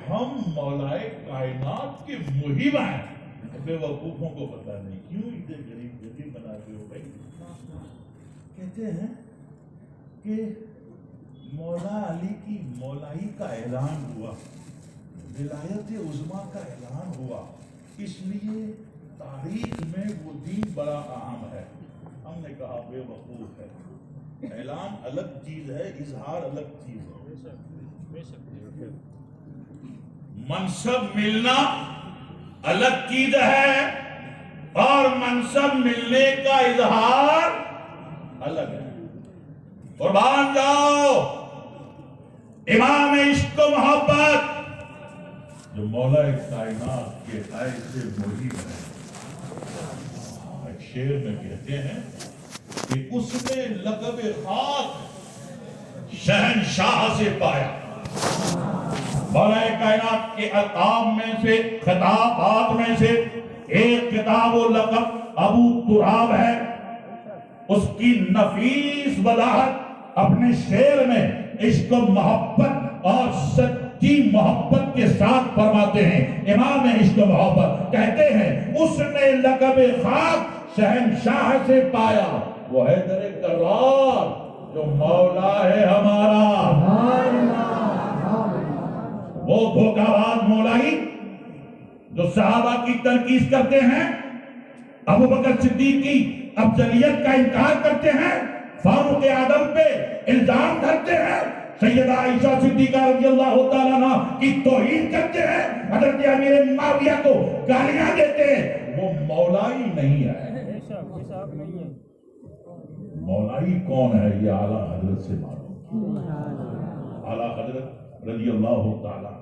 ہم مولائے کائنات کے محب ہیں. بے وقوفوں کو پتہ نہیں کیوں اتنے غریب بناتے ہو بھائی. کہتے ہیں کہ مولا علی کی مولائی کا اعلان ہوا, ولایت عظمیٰ کا اعلان ہوا, اس لیے تاریخ میں وہ دین بڑا اہم ہے. ہم نے کہا بے وقوف ہے. اعلان الگ چیز ہے, اظہار الگ چیز ہے. منصب ملنا الگ چیز ہے اور منصب ملنے کا اظہار الگ ہے. قربان جاؤ امام عشق و محبت جو مولا کائنات کے ایسے محب ہیں. ایک شعر میں کہتے ہیں کہ اس نے لقب خاک شہنشاہ سے پایا. مولا کائنات کے القاب میں سے, خطابات میں سے ایک خطاب و لقب ابو تراب ہے. اس کی نفیس وضاحت اپنے شعر میں عشق و محبت اور سچی محبت کے ساتھ فرماتے ہیں. امام عشق و محبت کہتے ہیں اس نے لقب خاک شہنشاہ سے پایا. وہ حیدر کرار جو مولا ہے ہمارا, وہ دھوکہ باز مولائی جو صحابہ کی تنقید کرتے ہیں, ابو بکر صدیق کی افضلیت کا انکار کرتے ہیں, فاروق اعظم پہ الزام دھرتے ہیں, سیدہ عائشہ صدیقہ رضی اللہ تعالیٰ عنہ کی توہین کرتے ہیں, حضرت امیر معاویہ کو گالیاں دیتے ہیں. وہ مولائی نہیں ہے. مولائی کون ہے یہ اعلیٰ حضرت سے معلوم. اعلیٰ حضرت رضی اللہ تعالیٰ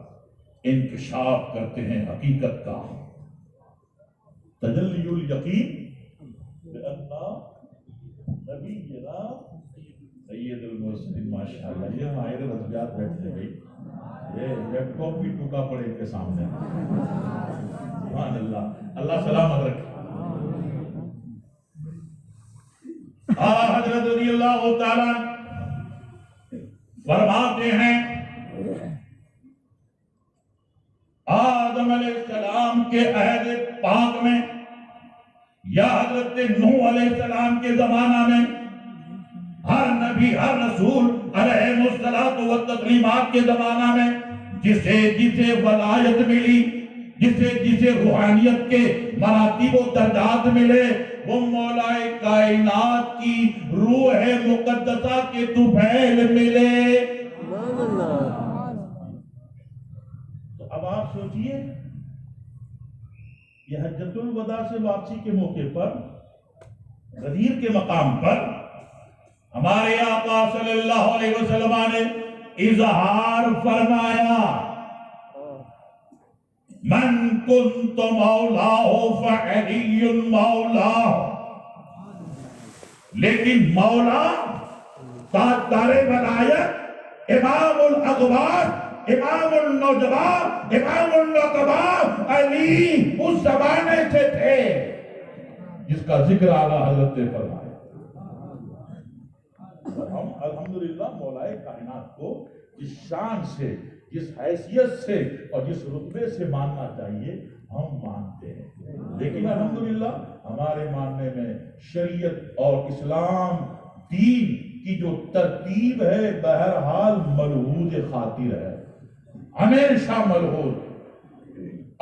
انکشاف کرتے ہیں حقیقت کا. تجلی الیقین نبینا سید المرسلین. ماشاءاللہ یہ ماہر رضویات بیٹھتے ہیں, یہ لیپ ٹاپ بھی ٹوکا پڑے ان کے سامنے. سبحان اللہ, اللہ سلامت رکھے. اعلیٰ حضرت رضی اللہ تعالیٰ فرماتے ہیں آدم علیہ السلام کے عہد پاک میں یا حضرت نوح علیہ السلام کے زمانہ میں ہر نبی ہر رسول علیہ الصلوۃ والتسلیمات کے زمانہ میں جسے جسے ولایت ملی, جسے روحانیت کے مراتب و درجات ملے, وہ مولا کائنات کی روح مقدسہ کے طفیل ملے. تو اب آپ سوچئے یہ حجۃ الوداع سے واپسی کے موقع پر غدیر کے مقام پر ہمارے آقا صلی اللہ علیہ وسلم نے اظہار فرمایا من کنت مولاہ فعلی مولاہ. لیکن مولا تاجدار ولایت امام الاغوار امام النجباء امام النقباء علی اس زمانے سے تھے جس کا ذکر اعلیٰ حضرت نے فرمایا. ہم الحمدللہ مولائے کائنات کو جس شان سے, جس حیثیت سے اور جس رتبے سے ماننا چاہیے ہم مانتے ہیں. لیکن الحمدللہ ہمارے ماننے میں شریعت اور اسلام دین کی جو ترتیب ہے بہرحال ملحوظ خاطر ہے, ہمیشہ ملحوظ.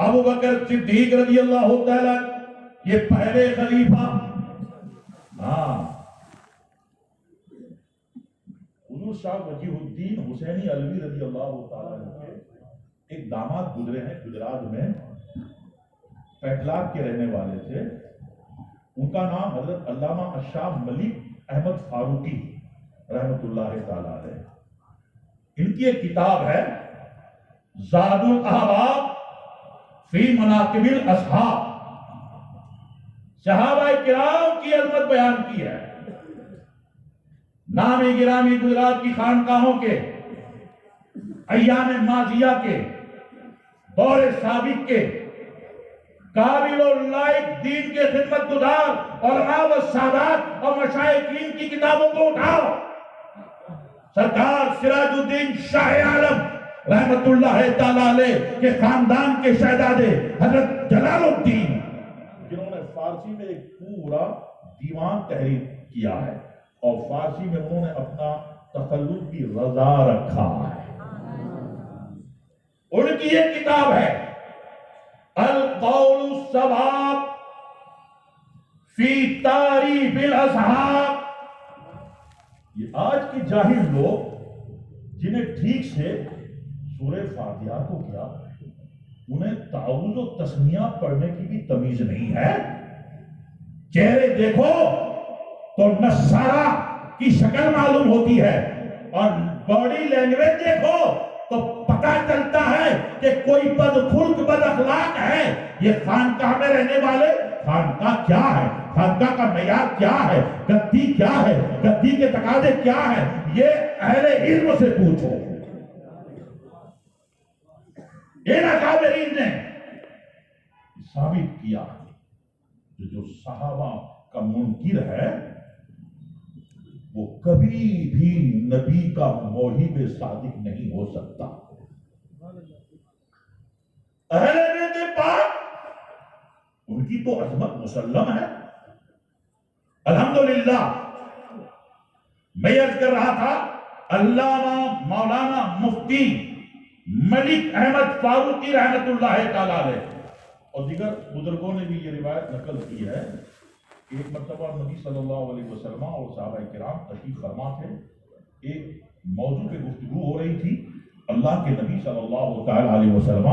ابو بکر صدیق رضی اللہ تعالیٰ یہ پہلے خلیفہ, حضور شاہ وجیہ الدین حسینی علوی رضی اللہ تعالیٰ کے ایک داماد گزرے ہیں گجرات میں, پیٹلاک کے رہنے والے تھے. ان کا نام حضرت علامہ اشاہ ملک احمد فاروقی رحمت اللہ تعالیٰ علیہ. ان کی ایک کتاب ہے زاد الاحباب فی مناقب الاصحاب, صحابہ کرام کی عظمت بیان کی ہے. نامی گرامی گجرات کی خانقاہوں کے ایام ماضیہ کے دور سابق کے قابل و لائق دین کے خدمت گزار علماء و سادات اور مشائقین کی کتابوں کو اٹھاؤ. سرکار سراج الدین شاہ عالم رحمت اللہ تعالیٰ علیہ کے خاندان کے شہزادے حضرت جلال الدین، جنہوں نے فارسی میں ایک پورا دیوان تحریر کیا ہے، اور فارسی میں انہوں نے اپنا تخلص کی رضا رکھا ہے۔ ان کی ایک کتاب ہے القول الصواب فی تعریف الاصحاب۔ یہ آج کے جاہل لوگ جنہیں ٹھیک سے سورہ فاتحہ کو کیا، انہیں تعوذ و تسمیہ پڑھنے کی بھی تمیز نہیں ہے۔ چہرے دیکھو تو نصارہ کی شکل معلوم ہوتی ہے، اور باڈی لینگویج دیکھو تو پتہ چلتا ہے کہ کوئی بدخلق بد اخلاق ہے۔ یہ خانقاہ میں رہنے والے، خانقاہ کیا ہے، خانقاہ کا معیار کیا ہے، گدی کیا ہے، گدی کے تقاضے کیا ہے، یہ اہل علم سے پوچھو۔ ان اکابرین نے ثابت کیا کہ جو صحابہ کا منکر ہے وہ کبھی بھی نبی کا موہب صادق نہیں ہو سکتا۔ اہل بیت پاک ان کی تو عظمت مسلم ہے۔ الحمدللہ میں عرض کر رہا تھا، علامہ مولانا مفتی ملک احمد فاروقی رحمت اللہ تعالیٰ علیہ اور دیگر بزرگوں نے بھی یہ روایت نقل کی ہے کہ ایک مرتبہ نبی صلی اللہ علیہ وسلم اور صحابہ کرام تشریف فرما تھے، ایک موضوع پہ گفتگو ہو رہی تھی۔ اللہ کے نبی صلی اللہ تعالیٰ علیہ وسلم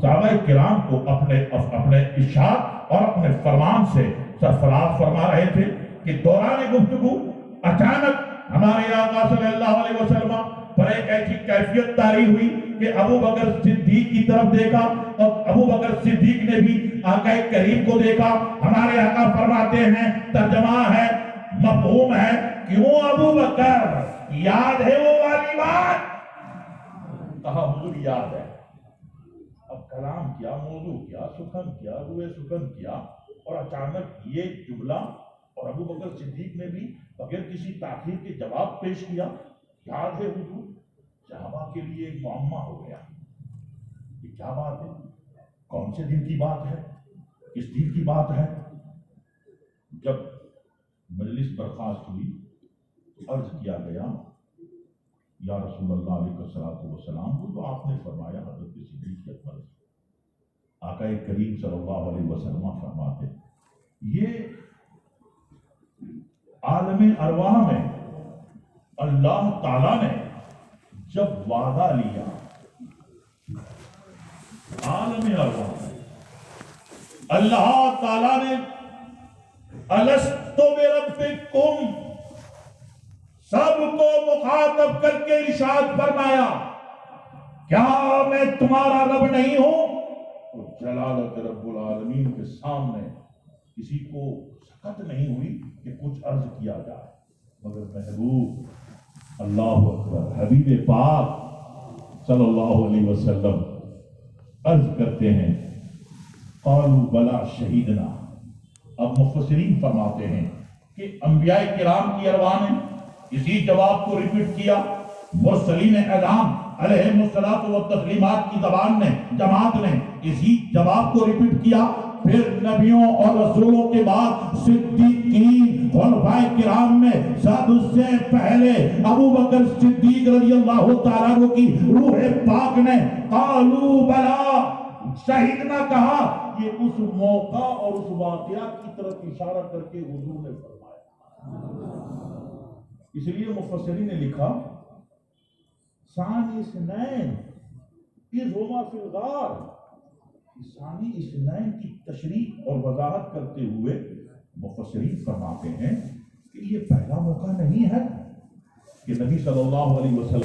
صحابہ کرام کو اپنے ارشاد اور اپنے فرمان سے سرفراز فرما رہے تھے کہ دوران گفتگو اچانک ہمارے آقا صلی اللہ علیہ وسلم پر ایک ایسی کیفیت طاری ہوئی کہ ابو بکر صدیق کی طرف دیکھا، اور ابو بکر صدیق نے بھی آقا کریم کو دیکھا۔ ہمارے آقا فرماتے ہیں، ترجمہ ہے، مفہوم ہے، کیوں ابو بکر، یاد ہے وہ والی بات؟ کہا حضور یاد ہے۔ اب کلام کیا، موضوع کیا، سخن کیا، روئے سخن کیا، اور اچانک یہ جملہ، اور ابو بکر صدیق نے بھی بغیر کسی تاخیر کے جواب پیش کیا، یاد ہے حضور۔ صحابہ کے لیے ایک معمہ ہو گیا، یہ کیا بات ہے، کون سے دن کی بات ہے، کس دن کی بات ہے؟ جب مجلس برخاست ہوئی تو عرض کیا گیا، یا رسول اللہ علیہ السلام کو تو آپ نے فرمایا حضرت صدیق کی اکبر، آقا کریم صلی اللہ علیہ وسلم فرماتے، یہ عالم ارواح میں اللہ تعالیٰ نے جب وعدہ لیا، عالم ارواح میں اللہ تعالیٰ نے الستو بربکم سب کو مخاطب کر کے ارشاد فرمایا، کیا میں تمہارا رب نہیں ہوں؟ تو جلالت رب العالمین کے سامنے کسی کو سخت نہیں ہوئی کہ کچھ عرض کیا جائے، مگر محبوب اللہ اکبر حبیب پاک صلی اللہ علیہ وسلم عرض کرتے ہیں، قالوا بلا شہیدنا۔ اب مفسرین فرماتے ہیں کہ انبیاء کرام کی ارواح نے اسی جواب کو ریپیٹ کیا، مرسلین اعلام علیہم الصلاۃ والتسلیمات کی زبان نے، جماعت نے اسی جواب کو ریپیٹ کیا۔ پھر نبیوں اور رسولوں کے بعد صدیقین خلفائے کرام میں سب سے پہلے ابو بکر صدیق رضی اللہ تعالیٰ عنہ کی روح پاک نے قالوا بلا شہیدنا کہا۔ یہ اس موقع اور اس واقعہ کی طرف اشارہ کر کے حضور نے فرمایا۔ اس لیے مفسرین نے لکھا، ثانی اثنین اذ ہما فی الغار، ثانی اثنین کی تشریح اور وضاحت کرتے ہوئے مفسرین فرماتے ہیں کہ یہ پہلا موقع نہیں ہے کہ نبی صلی اللہ علیہ وسلم